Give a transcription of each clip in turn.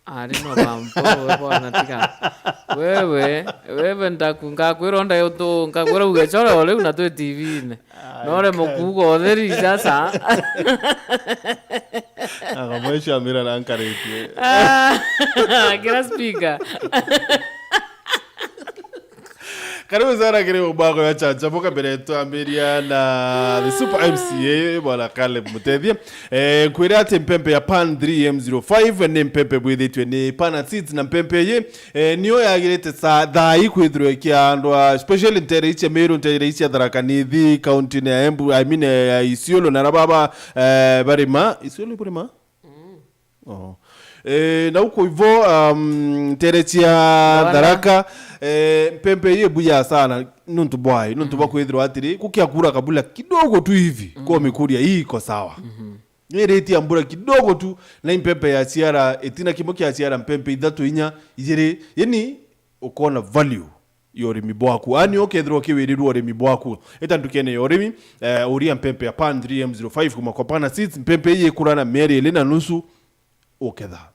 ari no bampo bwana tika wewe ngakwira yoto ngakwira ugechora ole una to TV ne nore mukugo theri sasa akamwesha mira na ankareti kila speaker. Karibu sana kile ubako ya Ciaca boka mbere tuambiria na the super MCA bwana Caleb Mutethia kwira ati mpempe ya pan 3M05 ne mpempe bwithitwe ni pana seeds na mpempe ye niyo yagirite sa thai kwithirwe kiandwa especially Ciaca Cia Meru Ciaca Cia Tharaka-Nithi county na Embu I mean Isiolo na baba barima Isiolo barima na uko hivyo Ciaca Cia Tharaka mpempe ye buya sana nuntu bwa kwithirwa atiri kukiakura kabula kidogo tu hivi kwa mikuria hii iko sawa rate ya mbura kidogo tu na mpempe ya ciara etina kimoki ya ciara mpempe ithatu inya ijiri yani ukona value yorimi bwaku ani okethirwa kiwirirwo orimi bwaku etandukene yorimi uria mpempe ya pan 3M05 kuma kwa pana seeds mpempe ye kurana meri elena nusu oketha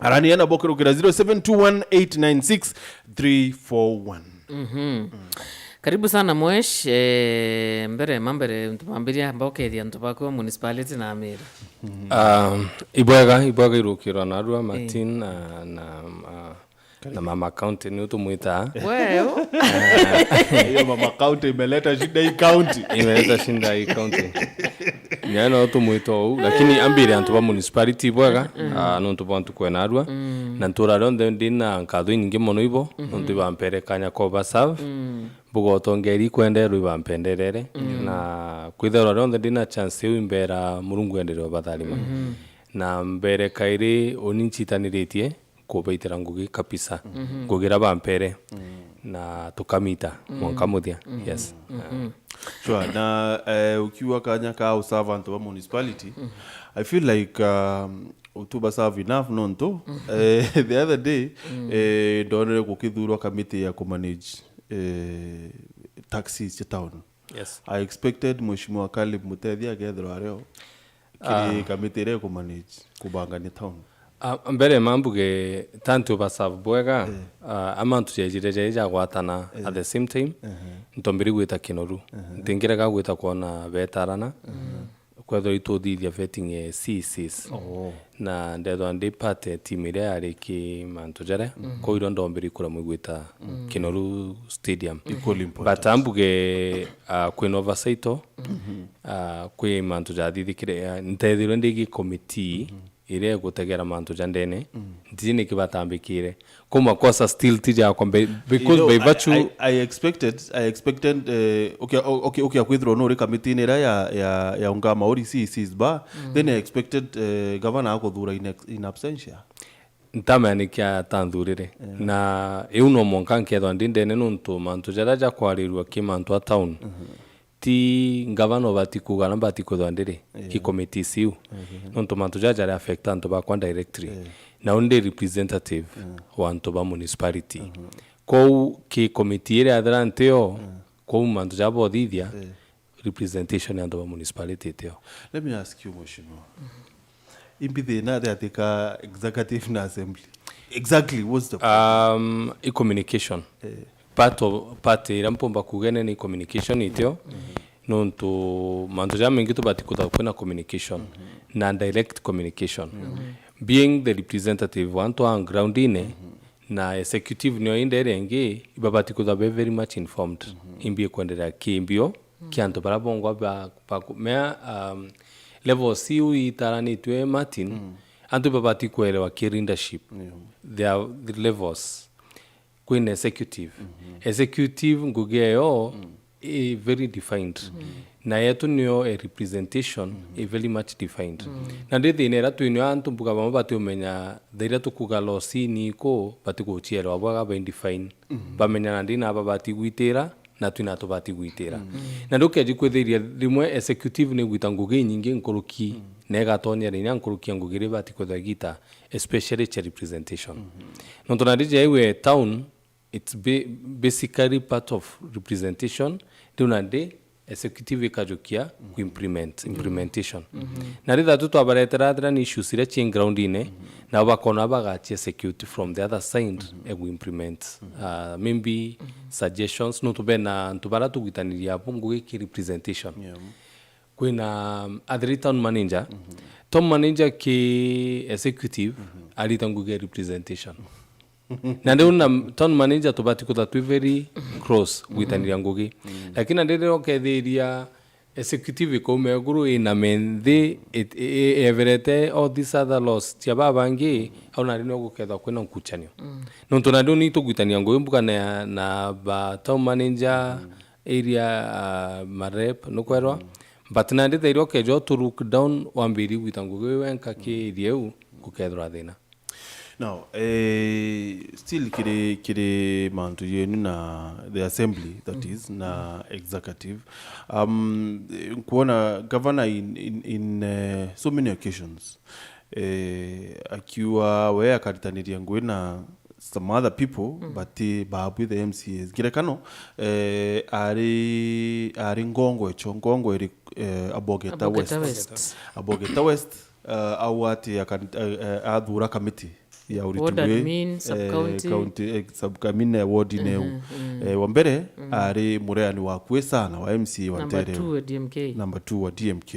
arani yana bokero kira 0721896341 Karibu sana mwesh mbere ntumambiria mbokethia ntubako municipality na Meru. Ibwaga irukiro na Arua Martin na mama county ni utumwita Wewe hiyo mama county imeleta shida hii county nyana utumwito lakini ambire antuba municipality ibwaga nontu bantu kwena Arua na ntura ronde ndina nkadho nyingi mono ibo nontu bampere kanya ko basave bugo tongeri kwende ru bampenderere na kwithero ronde ndina chance imbera murungu endero bathalima na mbere kairi oninchitaniritie kubaitira ngugi kapisa ngugira bampere na tukamita mwanka muthia yes sure na ukiwa kanya ka servant wa municipality I feel like utuba serve enough nonto the other day donere kukithurwa committee ya manage taxis ya town. Yes, I expected Mheshimiwa Caleb Mutethia agethirwa reo kiri committee re manage kubangania town. Mbere mambuge tantu basavu bwega amantu jejireje gwatana at the same time ntombiri gwita kinoru ndingiraga gwita kuona vetarana kwetho ituthithia vetting CCs na ndetho ndi parte team ile yari ki mantu jare ko iro ndombiri kura mwigwita kinoru stadium but ambuge kwin oversight kwi mantu jathithikire ntethiro ndigi committee ile gutegera mantu jandene ndine kibatambikire kuma kosa still tija kombe because by virtue I expected okay akwithro no committee nera ya ungama ori CCs ba then I expected governor akuthura in absentia ntamani kya tanthurire na euno monkankethwa ndindene nuntu mantu jaraja kwarirwa kimantu a town ti ngavano batikuga na batikuthwa ndire ki committee siu nonto mantu jaja affect anto ba kwa directory na onde representative wa anto ba municipality ko ki committee ile adranteo ko mantu jabo dithia representation anto ba municipality teo. Let me ask you Mheshimiwa impithe na atika executive na assembly exactly what's the communication part irampomba kugene ni communication itio nonto manzo jamingi to batikuta kwena communication na direct communication being the representative wanto on ground ine na executive nyo inderengi ibabatikuta be very much informed imbie kwendera kimbio kianto barabongo ba mea level CU itarani twe Martin anto babatikwelewa leadership there are the levels Queen executive ngugeo very defined na yetu niyo a representation very much defined na ndithi inera twinyo antu mbuga bamabati umenya dhaira tukugalo sini ko batiko chiero abwaga ba define bamenya na ndina babati gwitira na twina to bati gwitira na ndoke jikwethiria rimwe executive ni gwita ngugi nyingi nkuruki nega tonya rinya nkuruki ngugire bati kwethagita especially cha representation no tonadije iwe town it's basically part of representation tunande executive kajokia ku implementation na ritha tu twabaretera ni issues ira chain ground ine na bakona bagachia security from the other side we implement maybe suggestions no to bena ntubara tugitaniria pungu ki representation kwina other town manager town manager ki executive alitangu ge representation na ndio na town manager tubati kuta tu very close gwitaniria ngugi lakini ndio okethiria executive ko meguru ina menthi everete all these other laws tia babangi au na rino guketha kwina nkuchanio no to na ndio ni tugwitania ngugi mbuka na ba town manager area marep no kwerwa but na ndio thairio kejo to look down wambiri gwitangugi wenka ki rieu gukethra thina. Now, still kire mantu yenu na the assembly, that is, na executive. Kuona governor in so many occasions, akiwa wea karitaniria ngwe na some other people, but babu the MCAs. Girekano, ari ngongo echo, ngongo eri Abogeta West. Abogeta West, awati adhura committee. Ya ward admin, sub-county, sub-county ward ineu. Wambere, ari mureani wakwe sana wa MC wa Ntere. Number 2 wa DMK.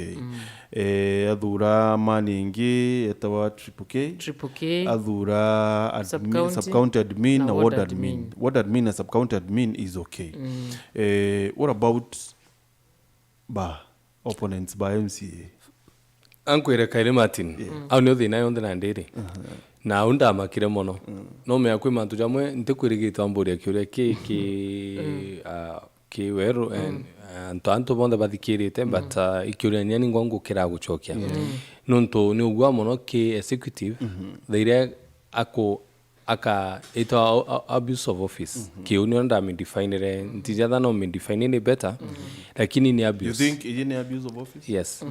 Adhura mani ingi, etawa Triple K. Adhura admin, sub-county admin na ward admin. Ward admin na sub-county admin is okay. What about opponents by MCA? Ankwere Kaire Martin. Au nio thina yonde na ndiri. Na unda makire mono no me akwe mantu jamwe ntekwirigitwa mburi akiuria ki weru anto bonda bathikirite but ikiuria nyani ngongo kira guchokia nonto ni ugwa mono ki executive theire aka ito abuse of office ki union da me define ntijada no me define ni better lakini ni abuse. You think it is abuse of office? Yes.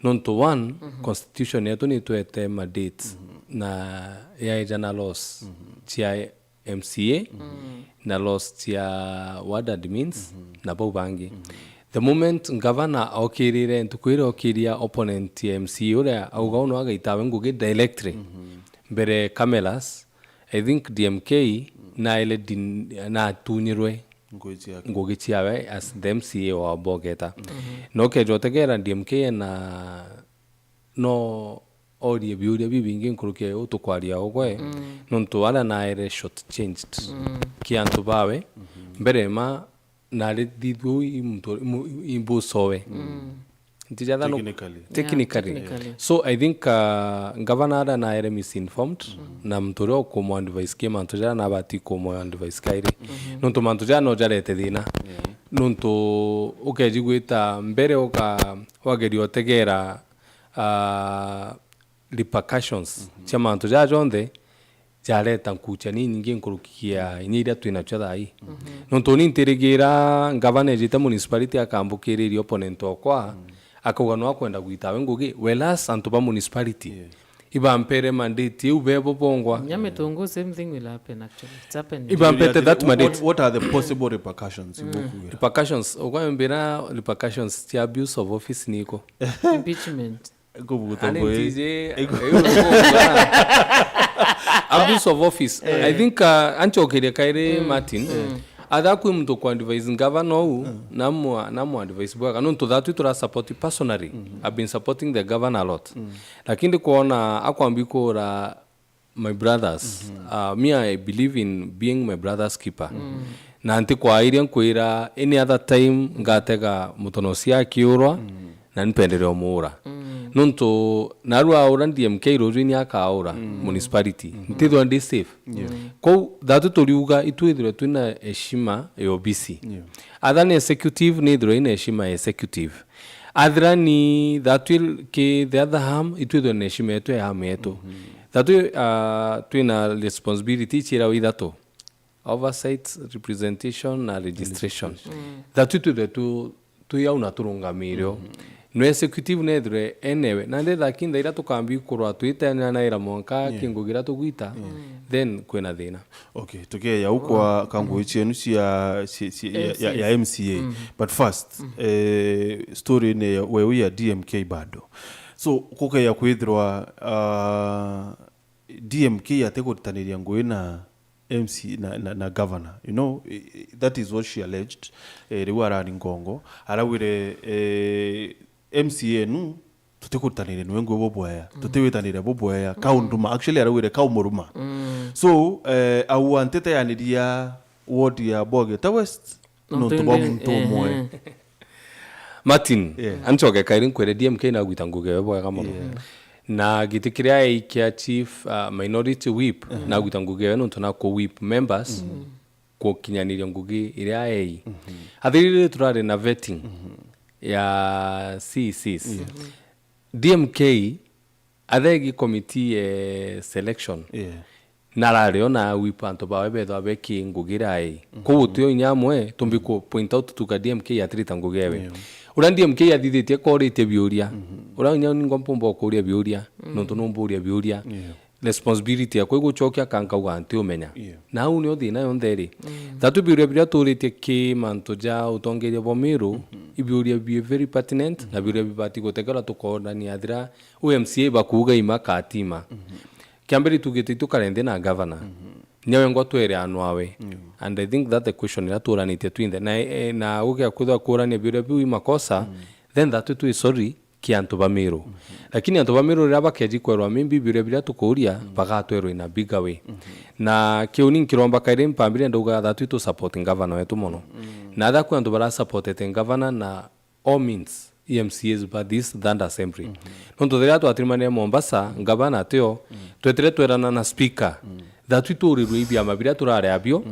Nonto one constitution yetu ni tuete mandate na ya jana laws tia MCA na laws tia ward admins na bobangi. The moment governor okirire ntukwire okiria opponent ya MCA ura auga no agaitawe ngugi directly mbere cameras. I think DMK na ile na tunyirwe ngugi tiawe as the MCA wa Bogeta no kejotegera DMK na no audio biuria bibingi nkuruke utukwaria ogwe nonto ala na ere short changed kiantu bawe mbere ma na le didu imbo sowe ntijada no technically. So I think governor na ere misinformed na mtoro ko mo advice kema ntujana na bati ko mo advice kairi nonto mantujana no jarete thina nonto ukejigwita mbere wageri otegera repercussions chama mantu jajonde jareta nkucha ni nyingi nkurukia inyira twina chathai nonto ni nterigira governor jita municipality akambukiriria opponent okwa akauganwa kwenda gwitawe ngugi welas antuba municipality ibampere mandate ubebo bongwa nyame tongo same thing will happen actually it's happening ibampete that mandate. What are the possible repercussions? Repercussions okwambira repercussions ti abuse of office niko impeachment abuse of office. I think anchokeria Kaire Martin adakwe mtu kwa advise governor namu advise bwa no to that we support personally. I've been supporting the governor a lot lakini kuona akwambiko ra my brothers me I believe in being my brother's keeper na anti kwa area nkwira any other time ngatega mutonosia kiurwa na npendeleo muura nonto narua aura DMK rojini akaura municipality ntithwa ndi safe ko datu toriuga itwithire twina heshima ya OBC athani executive ni thro ina heshima ya executive adrani that will ke the other ham itwithwe na heshima yetu ya ham yetu datu twina responsibility chira withato oversight representation na registration datu tu yauna turungamirio no executive nedre enewe nande thakinda ira tukambi kurwa twitana na ira monka kingugira tugwita then kwena thina. Okay, tuke ya ukwa kangu ichenu ya MCA but first story ne wewe ya DMK bado so kuke ya kwithirwa DMK atekutaniria ngui na MC na governor, you know, that is what she alleged. Riu arani ngongo arawire MCA nu tutikutanire nwe ngwe boboya tutiwitanire boboya kaunduma actually arawire kaumuruma so au antete yaniria ward ya Bogeta West no tuba muntu mwe Martin anchoke kairin kwere DMK na gwitanguge boya kamono na gitikiria ikia chief minority whip na gwitanguge no tuna ko whip members ko kinyaniria ngugi iria ai athirire turare na vetting ya CCs DMK athegi committee selection narareo na wipanto bawe betho abeki ngugirai ko utio nyamwe tumbiko point out tuka DMK atrita ngugewe ura DMK athithitie korite biuria ura nyani ngompombo kuria biuria no tunumburia biuria responsibility yakwe guchokia kankauga anti umenya na uni othina yontheri tatu biuria biria turite ki manto ja utongeria bomiru ibiuria bi very pertinent na biuria bibati gutegera tukordani athira UMCA bakuga imakatima kiamberi tugite tukarende na governor nyawe ngotwere anwawe and I think that the question ira turanite twinde na uge kutha kurania biuria bi makosa then that is sorry kianto bamiru lakini anto bamiru raba keji kwerwa mimbi biuria tukuria bagatwerwa ina bigger way na kiuni nkiromba kaire mpambire nduga that to supporting governor wetu mono na that kwanto bara supported governor na all means EMCs but this than assembly nonto thira twatimane Mombasa governor teo twetere twerana na speaker that to ribia mabira turare abio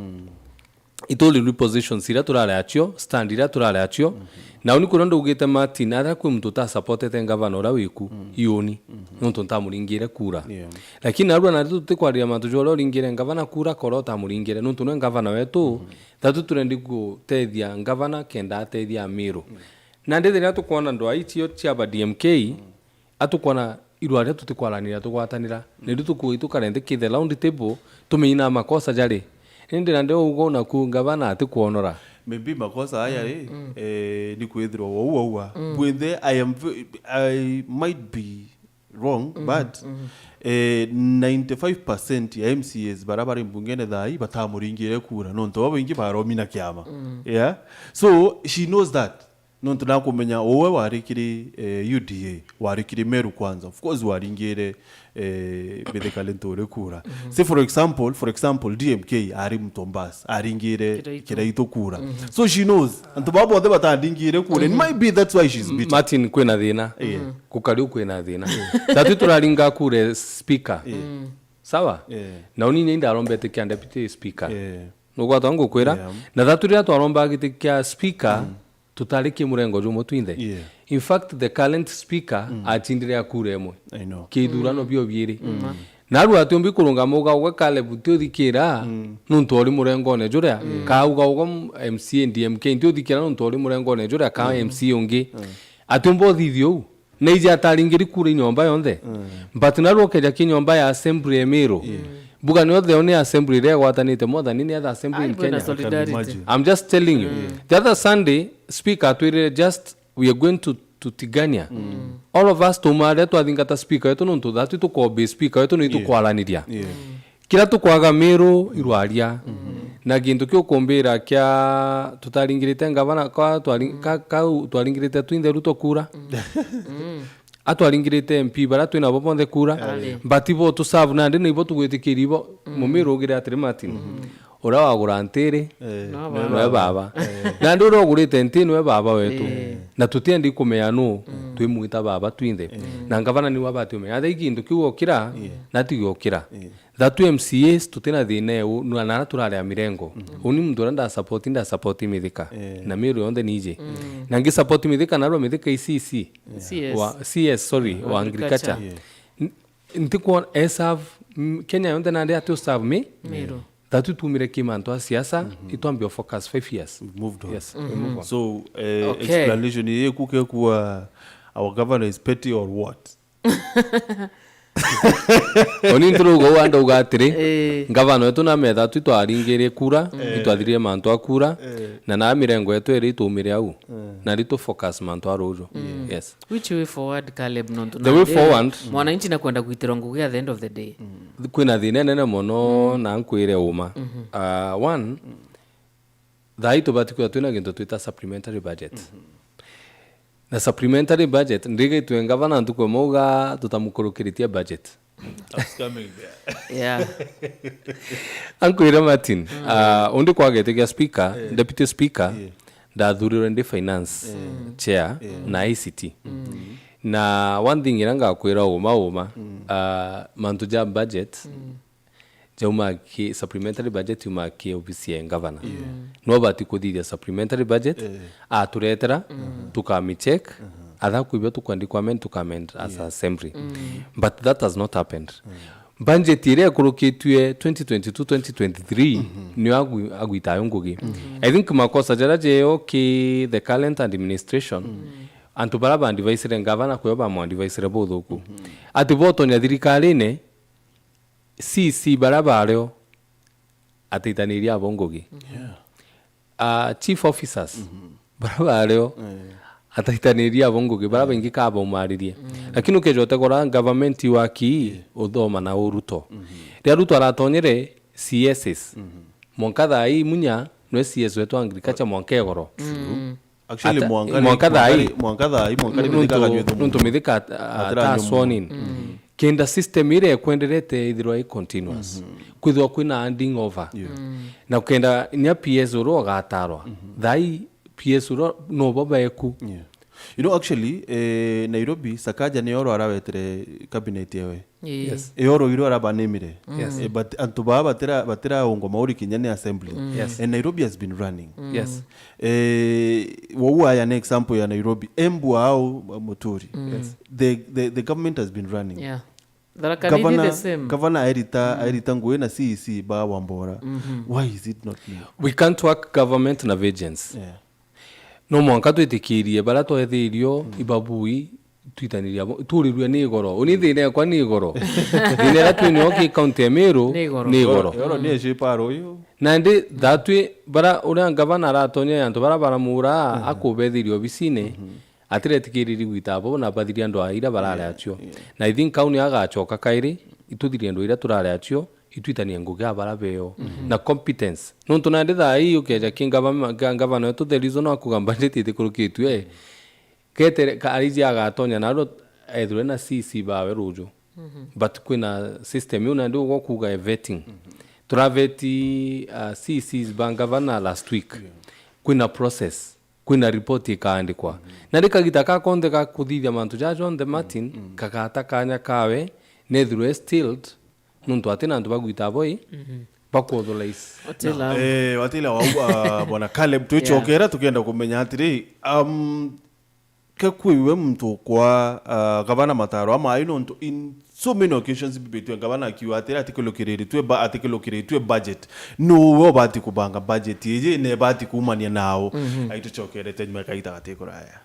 itoli repositions ira turare achio stand ira turare achio na uni kurondo ugite Martin ara ku mtu ta supported governor ra wiku ioni nonto ntamuringire kura lakini arwa na tutikwaria matu jolo ringire governor kura korota muringire nonto no governor wetu tatu turendi ku tethia governor kenda tethia Meru na ndethira tukona ndo aitio cia ba DMK atukona irware tutikwaranira tugwatanira ndu tukarende kithe round table tumeina makosa jari ndira ndio ugo na ku governor atikuonora maybe makosa haya ni kwithirwa wauwa bwethe I might be wrong but 95% ya MCAs barabara mbungene thai batamuringire kura nonto babo ingi baromina kiama yeah so she knows that nonto nakumenya wowe warikiri UDA warikiri Meru kwanza of course waringire bedekale kura say for example DMK ari Mtombas aringire Kiraito kura so she knows anto babo othe batandingire kura it might be that's why she's bitter Martin kwena thina kukari kwena thina tatu turaringa kure speaker sawa na uni nenda arombete kia deputy speaker nugwa tangu kwera na tatu ria twaromba gite kia speaker tutariki murengo jumo twinde in fact the current speaker atindire akure emwe I know kidurano bio biiri naru atumbi kurunga muga gwa kale butio dikira nuntori murengo ne juria ka uga uga MCA DMK ntio dikira nuntori murengo ne juria ka MC ungi atumbo thithio na ije ataringiri kure nyomba yonthe but naru keja kinyomba ya assembly Meru buga no the only assembly there gwatanite more than any other assembly in Kenya. I'm just telling you the other Sunday speaker twire just we are going to Tigania all of us tumare twathingata speaker yetu nuntu that to ko be speaker yetu ni tukwaraniria kira tukwaga Meru irwaria na gintu kyo kombera kya tutaringirite ngavana kwa twaringirite twinde ruto kura atwaringirite MP bara twina boponde kura batibo to serve na ndi nibo tugwitikiribo Mumiru gira atiri Martin ora wagura ntere no baba na nduro gurite ntino we baba wetu na tutiendi kumeanu twimwita baba twinde na ngavana ni wabati ume athe ikindu kiwo kira na tigo kira that MCAs tutina thine no na turare mirengo uni mndura nda support mithika na Meru yonde nije na ngi support mithika na ro mithika ICC CS sorry wa agriculture ntiko serve Kenya yonde na ndia to serve Meru tatu tumire kimanto siasa itwambio focus 5 years moved on yes move on. So explanation ye kuke kuwa our governor is petty or what Oni nturu go wanda ugatiri ngavana wetu na metha tu twaringire kura itwathirie mantu akura na na mirengo yetu eri tumire au na rito focus mantu arojo. Yes, which way forward Caleb no the way forward mwananchi na kwenda kuitira ngugi at the end of the day kwina thine nene mono na nkwire uma. One, thaitu batikuwa twina gintu twita supplementary budget. Na supplementary budget ndiga itwe ngavana ntukwe mauga tutamukurukiritia budget. Yeah. Ankwira Martin, undi kwagete speaker, deputy speaker, ndathurire ndi finance chair na ICT. Na one thing iranga kwira uma mantu ja budget jauma ki supplementary budget uma ki ofisi ya governor. No bati kuthithia supplementary budget aturetera tukamicheck atha kuibia tukwandikwa men tukamend as assembly. But that has not happened. Budget ire kurukitwe 2022-2023 ni agwita ngugi. I think makosa jaraje okay the current administration antu baraba advisor governor ko ba mo advisor bodhoku atiboto nya thirikari-ini CC baraba areo atitaniria abongogi. Chief officers baraba areo atitaniria abongogi baraba ingi kaba umaririe. Lakini ukejote kora government waki uthoma na uruto ria ruto aratonyere CSS monkatha ai munya no CS wetu agriculture monkegoro. Actually mwankatha nuntu mithika ataswonin kenda system ire kwenderete ithirwa i continuous kwithwa kwina handing over na kenda nya PS ro gatarwa thai PS ro no babeku. You know, actually, Nairobi, Sakaja ni oro arawetere cabinet yewe. Yes. Oro iro arabanemire. Yes. But antuba batera ongo mauri kinyane assembly. Yes. And Nairobi has been running. Yes. Wauwa ya example ya Nairobi. Embu au Muturi. Yes. The government has been running. Yeah. The same. Governor Airita Nguwe na CEC ba Wambora. Why is it not me? We can't work government na vigilance. Yeah. No mwanka twitikirie bara twethirio ibabui twitaniria turirwe ni goro unithire kwa ni goro dinera twini oki county ya Meru ni goro yoro ni ejiparo yo na ndi thatwe bara ura governor aratonya antu bara mura akubethirio bicine atiretikiriri gwitabo na bathiria andu aira barare acio na I think kauni agachoka kairi ituthirie andu ira turare acio itwitania ngugi abarabeo na competence nontu na nditha hii ukeja gavana wetu the reason akuga budget itikurukitwe ketere kariji agatonya na ethwe na CC bawe rujo but kwina system una ndio gokuga vetting traveti CC's bangavana last week kwina process kwina report ikaandikwa na ndikagita ka konde ka kuthithia mantu ja John the Martin kakata kanya kawe nethwe stilled nuntu atina antu bagwita boy bakwotholaice watila wa bwana Caleb tuichokera tukienda kumenya atiri kekwiwe mtu kwa gavana mataro ama ino in so many occasions bibitu gavana akiwa atira atikilokiritwe budget no wo bati kubanga budget yeje ne bati kumania nao aituchokere tenye kaita atekoraya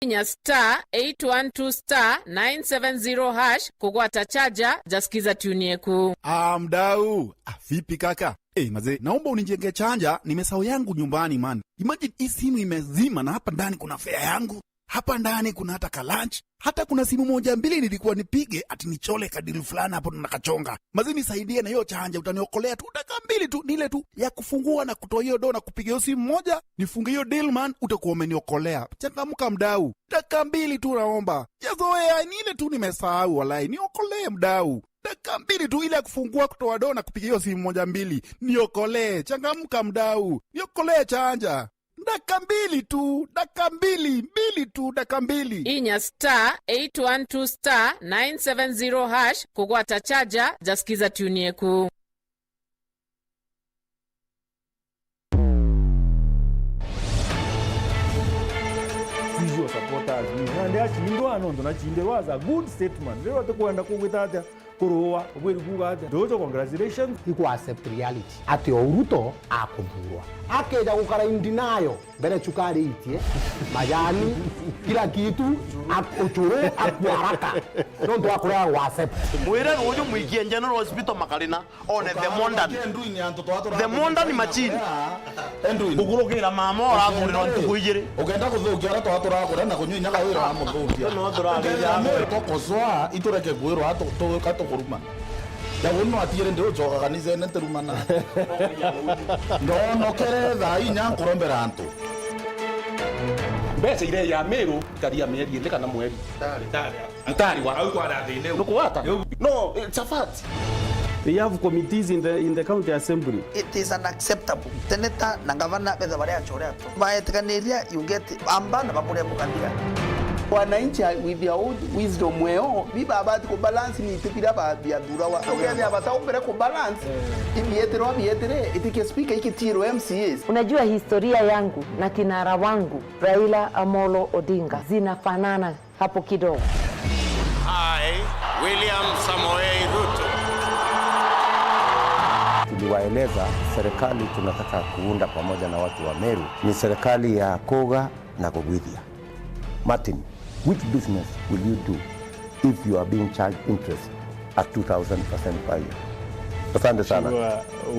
nya *812*970# kugwata chaja jasikiza tunie ku mdau vipi kaka maze naomba unijenge chanja nimesahau yangu nyumbani man. Imagine hii simu imezima na hapa ndani kuna fare yangu, hapa ndani kuna hata ka lunch, hata kuna simu moja mbili nilikuwa nipige ati nichole kadili fulani hapo nakachonga. Maze nisaidie na hiyo chanja, utaniokolea tu dakika mbili tu, nile tu ya kufungua na kutoa hiyo do na kupiga hiyo simu moja nifunge hiyo deal man, utakuwa umeniokolea. Changamka mdau, dakika mbili tu naomba. Jazoea nile tu nimesahau walai, niokolee mdau. Dakika mbili tu ile ya kufungua kutoa do na kupiga hiyo simu moja mbili, niokolee. Changamka mdau, niokolee chanja. Dakika mbili tu, dakika mbili tu, dakika mbili. Inya *812*970# kugwata chaja jasikiza tunie ku supporters. Nandi achi ningo anondo na chinde was a good statement. Lero to kwenda kugwita kuruwa ubwiri kugate dojo congratulations iku accept reality ati Ruto akuthurwa akeja gukara indinayo mbere chukari itie majani kila kitu akuchuru akuaraka ndo akura wa accept mwire uyu mwikie general hospital makarina one the modern machine ugurukira mama oragurira ntukujire ugenda kuthukia ara twatura na kunywa nyaga wira wa muthukia no turarira tokoswa itureke gwirwa atukuruma yaguno atire ndio joka kanisa ene terumana ndono keretha inya kurombera antu mbese ile ya Meru karia mieri ende kana mweri tari wa au kwa ndathine nukuwata no it's a fact. They have committees in the county assembly. It is unacceptable. Teneta na gavana betha bare achore ato baetekaniria you get ambana babure mukandira wananchi with their own wisdom weo biba abati ko balance ni tipira ba biadura wa ogene abata umbere ko balance imietere itike speaker ikitiro MCAs. Unajua historia yangu na kinara wangu Raila Amolo Odinga zinafanana hapo kidogo. I William Samoei Ruto tuliwaeleza serikali tunataka kuunda pamoja na watu wa Meru ni serikali ya Koga na Kogwithia. Martin, which business will you do if you are being charged interest at 2,000% per year? Asante sana.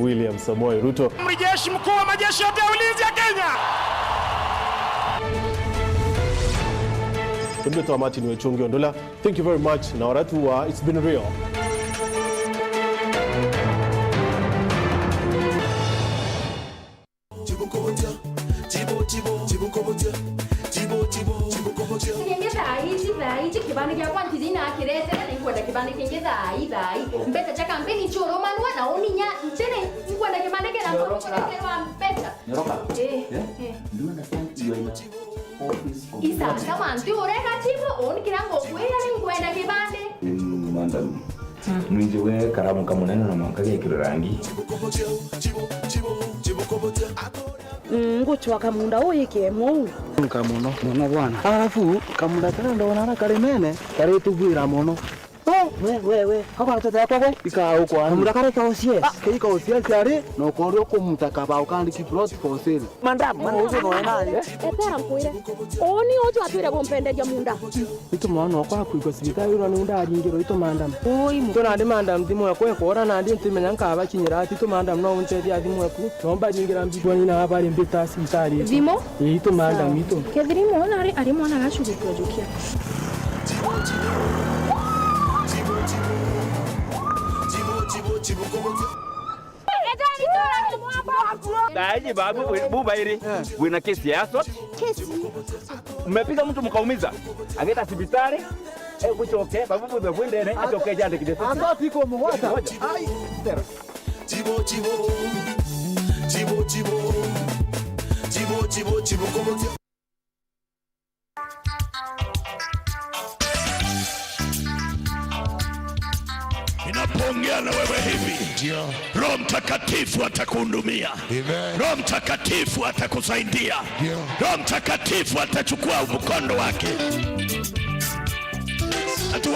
William Samoei Ruto, Mjeshi mkuu wa majeshi yote ya ulinzi ya Kenya. Ndio Martin Wechungi Ondola. Thank you very much. Na waratu it's been real. Kibanda kia kwanti zina kirete na nkwenda kibanda kingeza idai mbeta cha kampeni choro manwa na oninya ntene nkwenda kibanda kena kwa kwa mbeta Nyoroka ndio understand you are in office of isa kama ndio oreka chipo on kirango kwenda nkwenda kibanda mandam mwije we karamu kama neno na mwangalia kirangi nguchwa kamunda oyike mu kamuno muno bwana alafu kamunda kana ndona karimene kare tubwira muno wewe hapa mtoto yako wewe ika huko kamunda kare kaosie kika osie kare no korio kumutaka ba ukandi ki plot for sale mandam uzo no nani etera mkwire oni ojo atwire bompenderia munda itu mwana kwa kuiko sibita yuro nunda aringiro itu mandam oi mu tona ndi mandam dimo yakwe kora na ndi ntimenya nkaba kinyira ati mandam no unte ya dimo yaku nomba ringira mbigwani na habari mbita sitari dimo itu mandam itu kedrimo na ari mwana gashugukia jukia Daji babu buba iri wina kesi ya assault. Kesi Mmepiga mtu mkaumiza angeta hospitali kuchoke babu buba bwende ne atoke jande kidesi assault iko mwata ai chibo komotia. Ninapoongea na wewe hivi, Roho Mtakatifu atakuhudumia. Roho Mtakatifu atakusaidia. Roho Mtakatifu atachukua mkondo wake.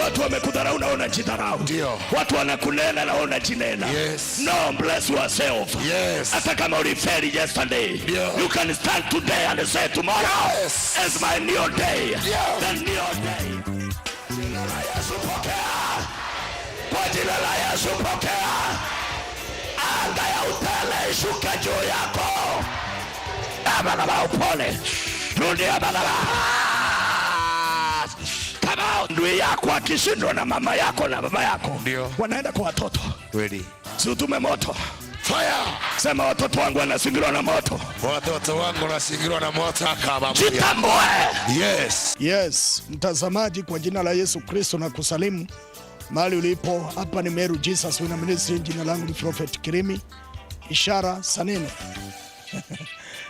Watu wamekudharau na unajidharau. Watu wanakunena na unajinena. No, bless yourself. Hata kama ulifeli yesterday, you can stand today and say tomorrow is my new day. The new day. Kwa jina la Yesu pokea. Anga ya utele shuka juu yako. Abagaba upone. Rudia abagaba. Kama ndui yako akishindwa na mama yako na baba yako, wanaenda kwa watoto. Si utume moto. Fire. Sema watoto wangu wanasingirwa na moto. Watoto wangu wanasingirwa na moto akaba. Jitambue. Yes, mtazamaji, kwa jina la Yesu Kristo na kusalimu mahali ulipo. Hapa ni Meru Jesus Winner Ministry. Jina langu ni Prophet Kirimi, ishara sanene.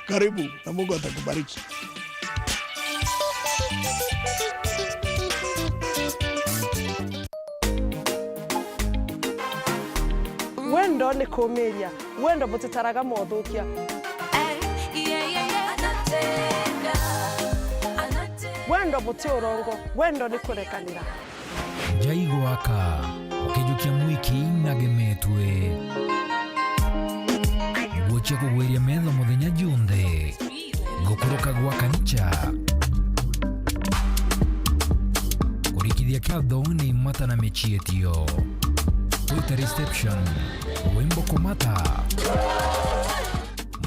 Karibu na Mungu atakubariki. Wendo ni komeria, wendo butitaraga mothukia. Wendo buti urongo, wendo ni kurekanira. Jaigwaka Ukijukia mwiki nagemetwe guocha kugweria metho muthenya junthe gukuruka gwa kanicha kurikithia kiatho ni mata na mechietio Twitter reception wimbo komata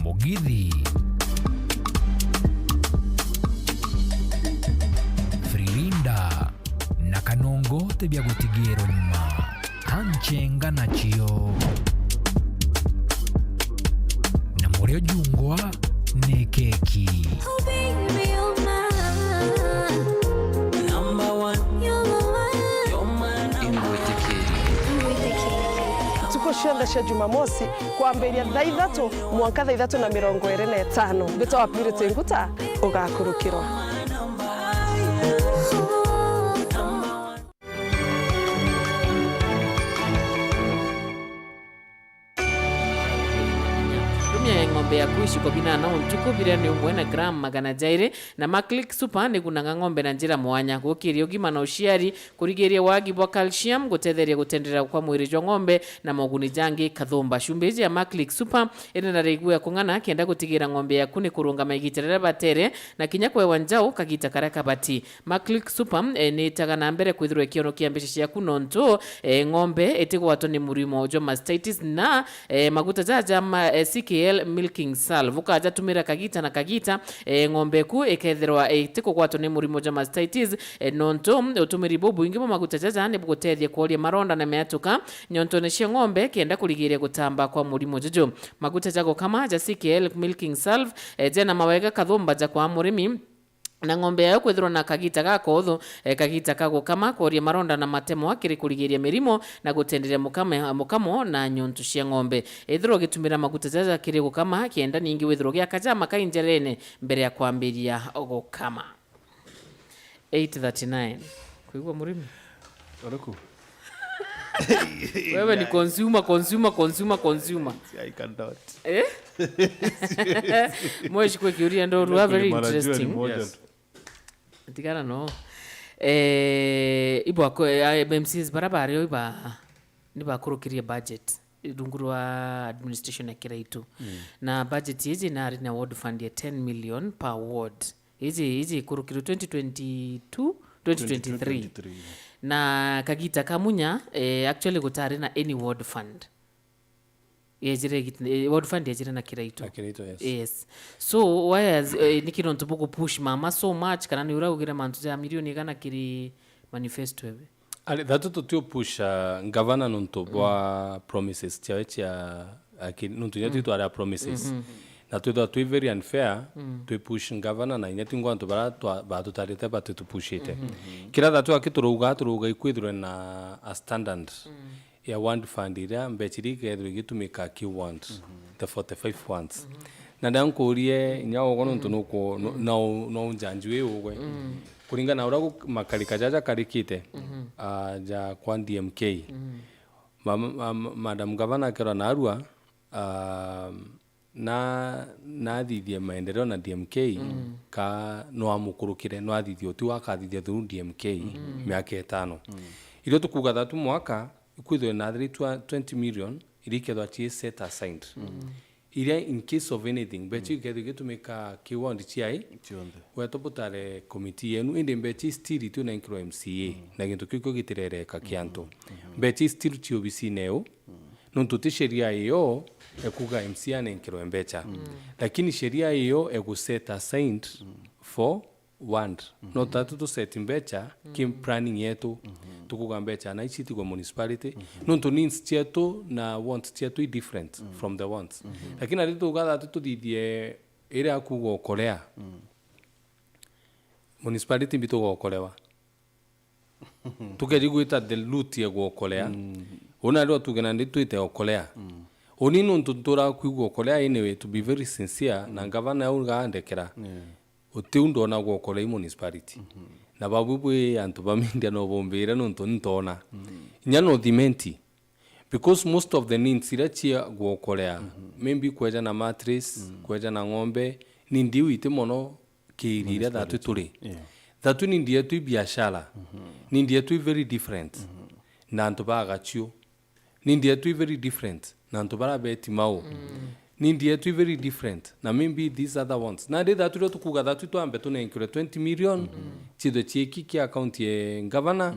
Mugithi Fririnda na kanongo tebya gutigero nyuma hanchenga na chio na morio jungwa ne keki Tukoshenda sha Jumamosi kwamberia thaa 3 mwanka thaa 3:25 bito wa Purity Nguta ugakurukirwa ng'ombe ya kuishi kwa binana untuko birani umwena gram magana jaire na maklik super ni kunanga ng'ombe na njira mwanya gukirio gima na uciari kurigeria wagi bwa calcium gutetheria gutendera kwa mwiri jwa ng'ombe na moguni jangi kathumba shumbeji ya maklik super ene na reigua kung'ana kienda gutigira ng'ombe yaku ni kurunga maigiterera batere na kinya kwe wanjao kagita karaka bati maklik super ni taga na mbere kwithirwe kiono kia mbeca ciaku nonto ng'ombe etigwato ni murimo jo mastitis na maguta jaja CKL milking salve ukaja tumira kagita na kagita ng'ombe ku eketherwa etiko kwato ni murimo ja mastitis nonto utumiri bobu ingimo maguta jaja ne bugotethia kwaria maronda na meatuka nyonto ne cia ng'ombe kienda kurigiria gutamba kwa murimo jojo maguta jago kama ja CKL milking salve jena mawega kathumba ja kwa murimi na ng'ombe yayo kwithirwa na kagita gakotho kagita kago kama kwaria maronda na matemo akiri kurigiria mirimo na gutenderia mukamo na nyonto cia ng'ombe ithirwa gitumira maguta jaja kiri gukama kienda ningi withirwa gia kajama kainjerene mbere ya kwambiria gukama 839 kuigwa murimi Oroku wewe ni consumer I cannot moishi kwa kiuria ndo ruwa very interesting yes tigana no ibo ko MCs barabara yo iba ni bakurukiria budget dungurwa administration ya kiraitu na budget hizi na award fund ya 10 million per ward hizi kurukiro 2023 na kagita kamunya actually gutari na any ward fund ward fund yajire na kiraitu yes so why as nikironto buku push mama so much kana ni uragugira mantu ya milioni kana kiri manifesto ebe ali datu tu push gavana nonto bwa promises tia nonto nyati tu ara promises na tu very unfair tu push gavana na nyati ngwanto bara tu tarite ba tu push ite kira datu akituruga ikwithwe na a standard ya ward fund ira mbechiri kedwe gitumika ki want the 45 wants na dankurie nyao gono ntunuko no njanjwe ugwe kuringana urago makalika jaja karikite ja kwa DMK madam governor kera narua na thithie maendeleo na DMK ka no amukurukire no athithio tu akathithia through DMK miaka 5 ilo tukuga thatu mwaka ikwithwe na 20 million irikethwa chi set aside iria in case of anything bechi kethu gitumika kiwandi chiai wetoputare committee yenu indi bechi still tu na incro MCA na gintu kiko gitirereka kianto bechi still chi OBC neo nontuti sheria hiyo ekuga MCA na incro mbecha lakini sheria hiyo ekuset aside for want no tatu to set mbecha kim planning yetu tukuga mbecha na ichi tiko municipality nonto needs chetu na wants chetu different from the wants lakini alitu gada tu didie ere akugo kolea municipality bito go kolewa tukejiguita the loot ya go kolea ona leo tugena nditu ite okolea oni nonto tora kugo kolea anyway to be very sincere na governor unga andekera utiundo na gukora municipality na babubwe antu bamindia no bombera nonto ntona nyano dimenti because most of the needs irachia gukora maybe kweja na mattress kweja na ng'ombe ni ndiu ite mono kirira datu turi datu ni ndia tu biashara ni ndia tu very different na antu bagachio nindi yetu very different na antu barabeti mau nindi yetu very different na maybe these other ones na de that tukuga that tuambe tunenkure 20 million chido chieki ki account ye governor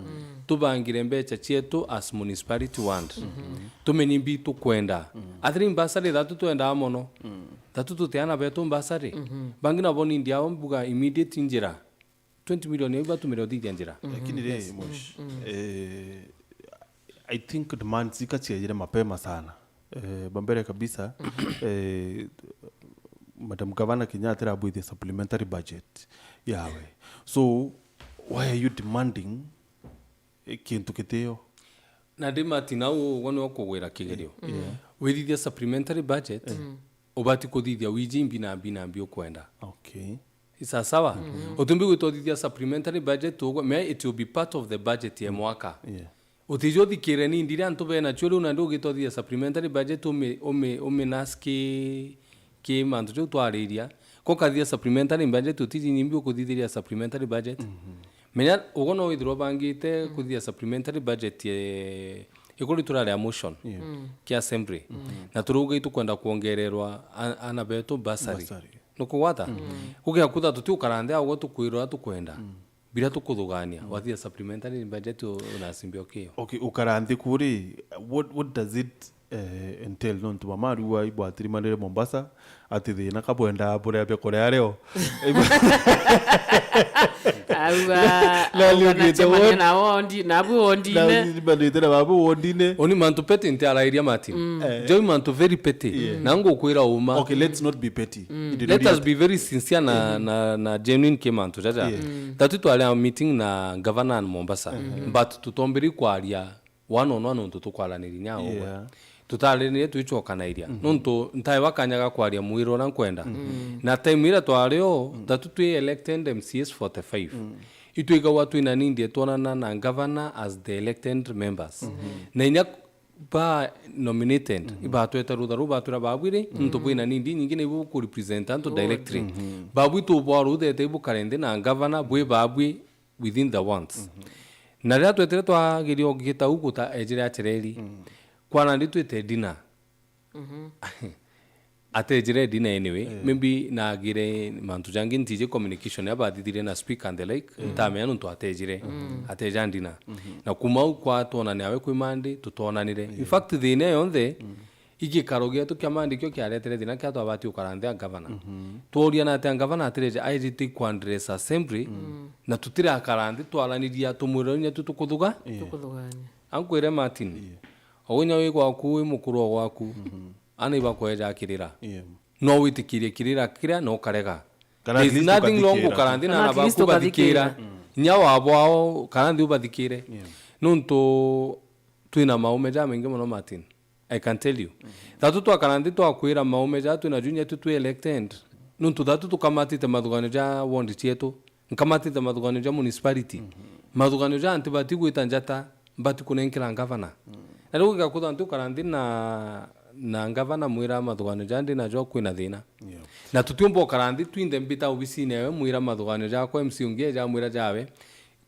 tubangire mbecha chietu as municipality wand tumenimbi tukwenda athiri mbasari that tuenda amono that tutiana betu mbasari bangina boni ndia ombuga immediate njira 20 million yoba tumerodithia njira lakini le mosh I think demand zikachia mapema sana bambere kabisa Madam Governor Kenyatta abu the supplementary budget yawe so why are you demanding kintu kiteo na demati na wone okogwera kigerio with the supplementary budget obati kodithia wijimbi na bina kwenda okay isa sawa otumbi gwitodithia supplementary budget may it will be part of the budget ya mwaka utijo thikire ni ndire antu bena churu na ndo gitothia supplementary budget ome naski ki mantu jo twariria ko kathia supplementary budget utiji nyimbi kuthithiria supplementary budget menya ugono withiro bangite kuthia supplementary budget ye ikuri turare a motion ki assembly na turuga itu kwenda kuongererwa ana beto basari nuko wata kugia kutha tutukarande ago tukwirwa tukwenda bila tukuthugania wathia supplementary budget unasimbio kio okay ukarandi kuri what does it entail non tu mamaru wa ibwatiri manere Mombasa ati thina kabwenda bure be kore areo na wondi na bu wondine na banditera babu wondine oni mantu petty ntiarairia Martin joy mantu very petty nango kwira uma okay let's not be petty let us be very sincere na genuine kemantu jaja tatu twale meeting na governor Mombasa but tutombiri kwaria one on one tutukwalaniri nyao tutarene tuichoka iria nonto ntai wakanyaga kwaria mwiro na kwenda na time ira twareo tatu tu elected MCs 45 itwiga watu ina nindi tuonana na governor as the elected members na inya ba nominated iba tweta ruba tura babwire nto bwina nindi nyingine ibu ku representant directory babwi to bwaru de tebu kalende na governor bwe babwi within the ones na ria twetere twagirio gita uguta ejire atireri kwana ndi twete dinner atejire dinner anyway maybe na gire mantu jangi ntije communication ya badithire na speak and the like ntame ntu atejire ateja dinner na kuma kwa tona nawe kwimandi tutonanire in fact thine yonthe igi karogia tu kyamandi kyo kyaretere thina kya twabati ukarande governor tworia na ate governor atireje IGT Quandress Assembly na tutire akarande twaraniria tumwirania tutukuthuga ankwire Martin onya we gwaku we mukuru gwaku ani bakweja kirira no witikirie kirira kira no karega there is nothing wrong ukarandi na baku bathikira nya wabo karandi ubathikire nunto twina maumeja mengi muno Martin I can tell you that tu akarandi tu akwira maumeja twina junior tu elected nunto that tu kamatite madugano ja wondi chietu nkamatite madugano ja municipality madugano ja antibati gwitanjata mbati kunenkira governor nero gakuda ntu karandi na governor mwira madugano jandi na jo kwina thina na tutiumbo karandi twinde mbita obisi newe mwira madugano ja kwa MC ungie ja mwira jawe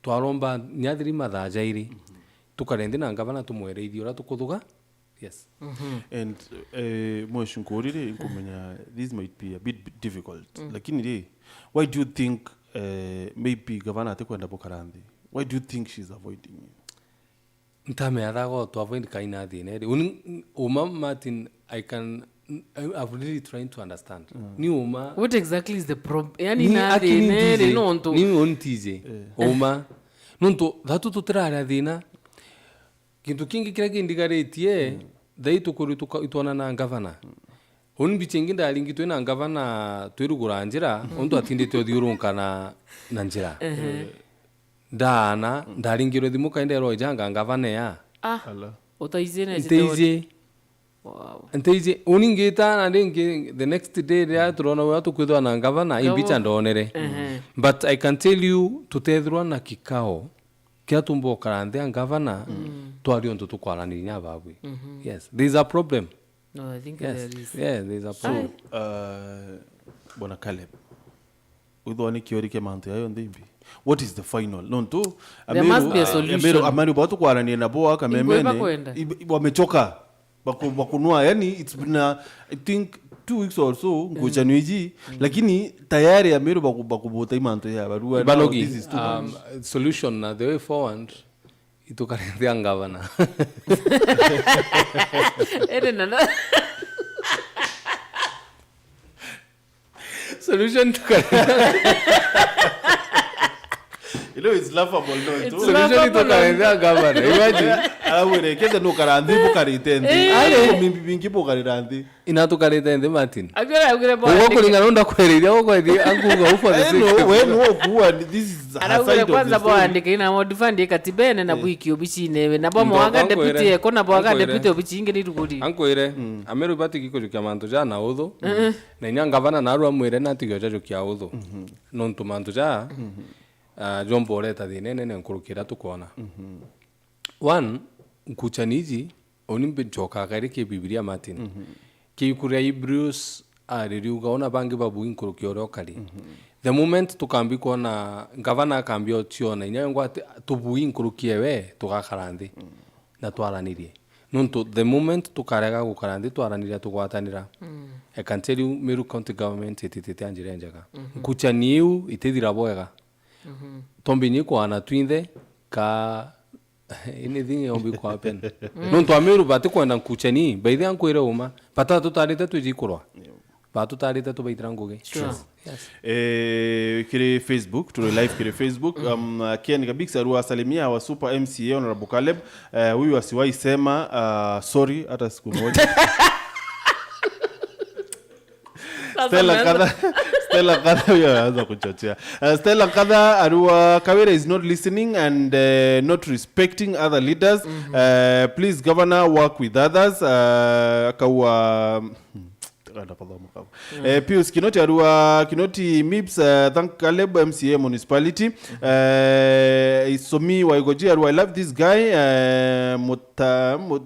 twaromba nyathiri mathaja iri tukarendi na governor tumwereithio ra tukuthuga yes and motion korire inkumenya this might be a bit difficult lakini why do you think maybe governor atakwenda bokarandi why do you think she's avoiding you ntame adago to avoid kaina thine uma Martin I've really trying to understand ni uma what exactly is the problem yani na thine nonto ni ontije uma nonto dhatu tutrara thina kintu kingi kira kindigaretie thai tukuri tuona na governor on bichengi ndalingi twena governor twirugura njira onto atindite othiurunka na njira dana ndaringiro thimu kaende ro janga ngavane ya utaize na itaize wow itaize uningita na ndingi the next day ya turona watu kwithwa na ngavana imbicha ndonere but I can tell you tutethirwa na kikao kia tumbo karande ngavana twari onto tukwarani nya babwi yes there is a problem no I think there is there is a problem bona Caleb udhoni kiori ke mantu yayo ndimbi what is the final nonto There must be a solution. Amaru batu kwarania na boa kamemene wamechoka bakunua yani it's been I think 2 weeks or so ngojanwiji lakini tayari Amaru bakubota imanto ya barua Balogi, this is solution na the way forward itukarethia ngavana solution it's laughable no solution itukarethia ngavana imagine awere kenda no karandi bukaritende ale mimbi bingi bukarirandi inatukaritende Martin agere uko kulingana onda kwereria uko ndi anguga ufo no kuwa this is a side of kwanza bo andike ina modifandi katibene na bwiki obichine na bo mwaga deputy ko na boga deputy obichinge ni ruguri ankwire Amaru bati kiko jukia manto ja na udhu na inyanga vana na arua mwire na tigyo ja jukia udhu nontu manto ja jombo leta dinene ne nkurukira tukona one nkuchaniji onimbe joka kare ke Biblia Martin ke kuria Hebrews ariuga ona bangi babu inkurukio rokari the moment tukambi kuona gavana kambio tiona inyangwa tubu inkurukie we tugakarandi na twaranirie nonto the moment tukarega gukarandi twaraniria tugwatanira I can tell you Meru County government ititete anjire njaga nkuchaniu itithira bwega tombinyi kwa na twinde ka anything yombi kwa happen nonto Amaru bati kwenda nkuchani baidhi ankwire uma pata tutarite tujikurwa batu tarite tubaitira nguge kire Facebook tule live kire Facebook Ken kabisa ruwa salimia wa super MCA Honorable Caleb huyu asiwahi sema sorry hata siku moja Stella Kada yaanza kuchochea Stella Kada arua Kawere is not listening and not respecting other leaders please governor work with others akawa Pius Kinoti arua Kinoti Mips thank Caleb MCA municipality Isomi Waigoji arua I love this guy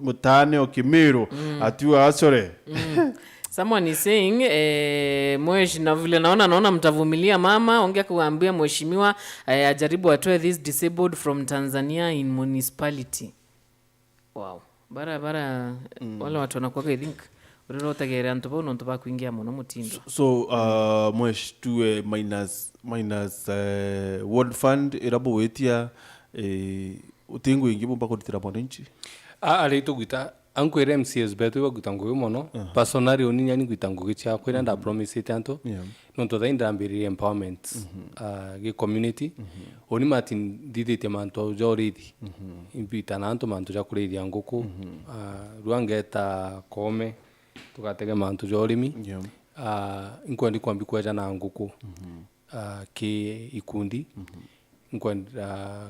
Mutane Okimiro atiwa asore Someone is saying mweshi na vile naona mtavumilia mama ongea kuambia mheshimiwa ajaribu atoe this disabled from Tanzania in municipality. Wow. Bara wala watu wanakuwa I think urotagere antobo nontoba kuingia muno mutindo. So mweshi tuwe minus world fund irabo wetia utingu ingibo mpaka kutira mwananchi. Alito guita ankwere MCS betu bagutango mono personally oninya ni gutango gicha kwenda nda promise tanto nonto da indambiri empowerment ge community oni Martin didite manto joridi impita nanto manto ja kuredi angoko ruangeta kome tukatege manto jorimi inkwandi kwambi kwaja na angoko ke ikundi inkwandi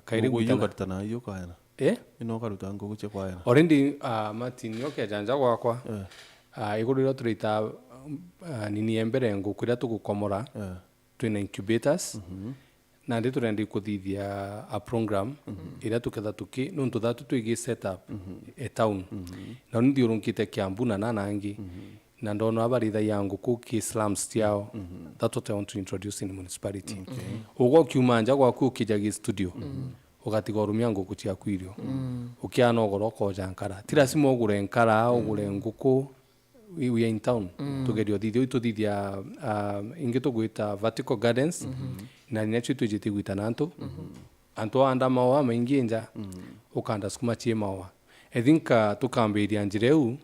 kaire gutana yo kana inoka rutango guche kwa yana already Martin yoke janja gwakwa iguriro turita nini embere ngukwira tugukomora twina incubators na ndi turendi kuthithia a program ira tuketha tuki nuntu thatu twigi set up a town na ndi urunkite Kiambu na nanangi na ndono abaritha yangu ku slums tiao that's what I want to introduce in municipality ugo kiumanja gwaku ukijagi studio ugatigorumia nguku cia kwirio ukiana ogoroko jankara tira simo ogure nkara ogure nguku we are in town tugerio thithio tuthithia ingito gwita vertical gardens na nyachi tujiti gwita nanto anto anda mawa maingi nja ukanda skuma chie mawa I think tukambiria njireu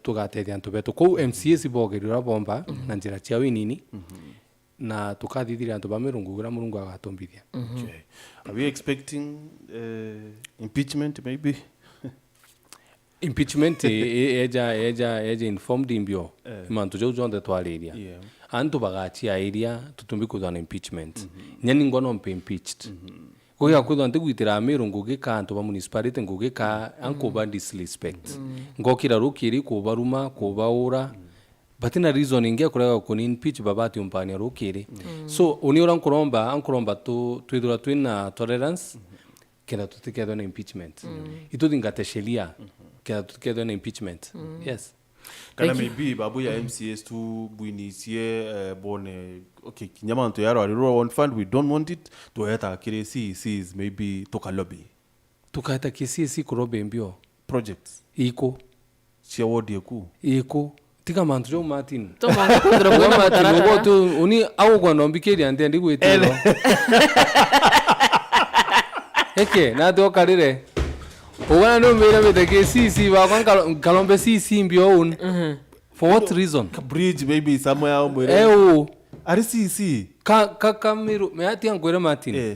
tugatethia antu betu ku MCS bogerira bomba na njira cia winini na tukathithira antu ba mirungugira murungu agatombithia. Okay. Are we expecting impeachment maybe? Impeachment eja informed imbio mantu jo jonde twaliria antu bagachia area tutumbi kuthana impeachment nyani ngono mpe impeached kuya kuthana tigwitira mirungu gikantu ba municipality ngugika anko ba disrespect ngokira rukiri kubaruma kubaura but in a reason ingia kurega kuni impeach babati umpania rukiri so uniora ankuromba tu twithura twina tolerance kenda tutikethwa na impeachment ituthingateshelia kenda tutikethwa na impeachment yes kana maybe babu ya MCS tu buinisie bone okay kinyama nto yaro ariro on fund we don't want it to heta kire CECs maybe toka lobby tukata KCC kurobe mbio projects iko cia ward yeku iko tika mantu jo Martin to manga kudro kuna Martin wotu uni au kwa nombikeri ande ndi gwetero eke na do karire Owana no mera with the KCC ba kwa kalombe CC mbio un for what reason ka bridge maybe somewhere mwere ari CC ka Meru me ati angwere Martin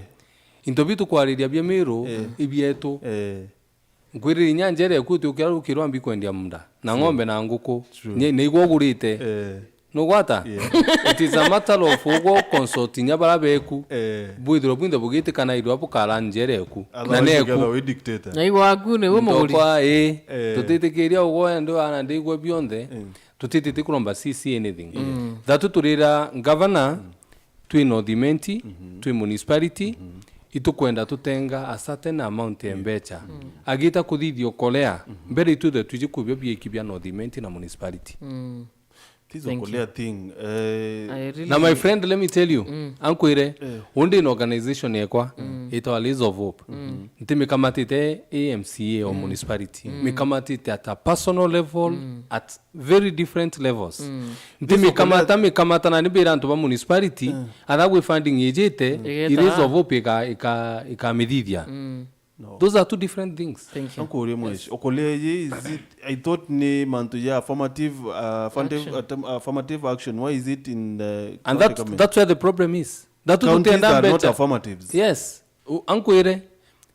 into bitu kwariria bya Meru ibieto ngwiriri nyanjere kuti ukira ukirwa mbi kwendia munda na ng'ombe na nguku ne igwogurite no gwata it is a matter of ugo consulting yabara beku bwidro bwindo bugite kana ido apo kala njere ku na neku na igwaku ne wo muguri kwa tutitekeria ugo ndo ana ndigwe bionde tutitite kuromba CC anything that turira governor twino dimenti twi municipality itukwenda tutenga a certain amount embecha agita kuthithio kolea mbere itude tujikubyo byekibya no dimenti na municipality this is a thing now my friend let me tell you ankwire undi in organization yekwa ito Alice of Hope ntimikamate AMCA or municipality mikamate at a personal level at very different levels ntimikamata na nibira nto ba municipality adagwe funding yejete Alice of Hope ikamidithia. Those are two different things. Thank you. Uncle Remosh, Okoleye, is it? I thought ne mantuya affirmative action. Why is it in the? And that's where the problem is. That counties are not affirmatives. Yes, Uncle.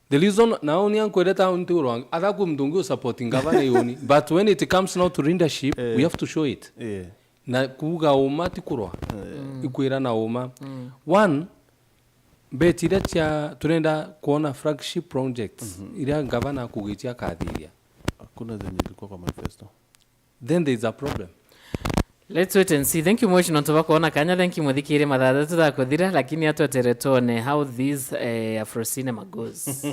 The reason now only Uncle ta untu wrong. Adaku mdungu supporting governor yoni. But when it comes now to leadership, we have to show it. Na kuga oma tikurwa. Ikuira na oma. One. Betira cha turenda kuona flagship projects ila gavana kugitia kadhiria hakuna zenye zilikuwa kwa manifesto, then there is a problem. Let's wait and see. Thank you much nontoba kuona kanya. Thank you muthikire mathada tutakuthira lakini atweteretone how this Afro cinema goes.